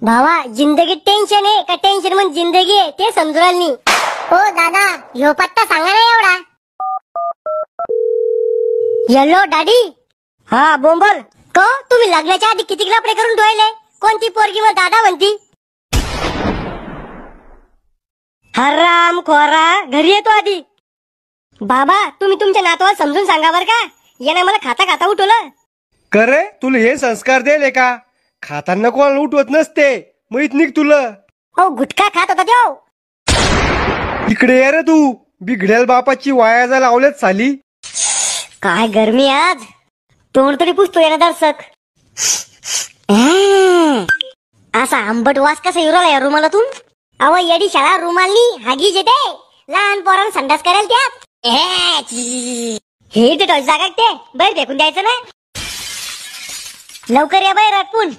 भावा जिंदगीत टेन्शन आहे का टेन्शन म्हणजे जिंदगी आहे ते समजून नाही. हो दादा ह्यो पत्ता सांगा ना एवढा. Yellow daddy. हा बोंबल. को तुम्ही लग्नाच्या आधी किती लफडे करून ठेवले? कोणती पोरगी मग दादा म्हणती? हराम खोरा घरी येतो आधी. बाबा तुम्ही तुमच्या नातवाला समजून सांगा बर का, याने मला खाता खाता उठवलं. करे तुला हे संस्कार दिले का? खाताना कोणाला उठवत नसते, माहित निघ तुला. हो गुटखा खात होता त्यो. इकडे ये रे तू, बिघडेल बापाची वाया जायला लावलेत साली. काय गरमी आज, तोंड तरी पुसतो याला दर्शक. असा आंबट वास कसा येऊ राहिला या रुमालातून? अव येडी शाळा रुमालनी हागीच येते, लहान पोरांना संडास करायला त्यात. हे ते जागा ते बाहेर फेकून द्यायचं ना. लवकर या बाहेर अटपून.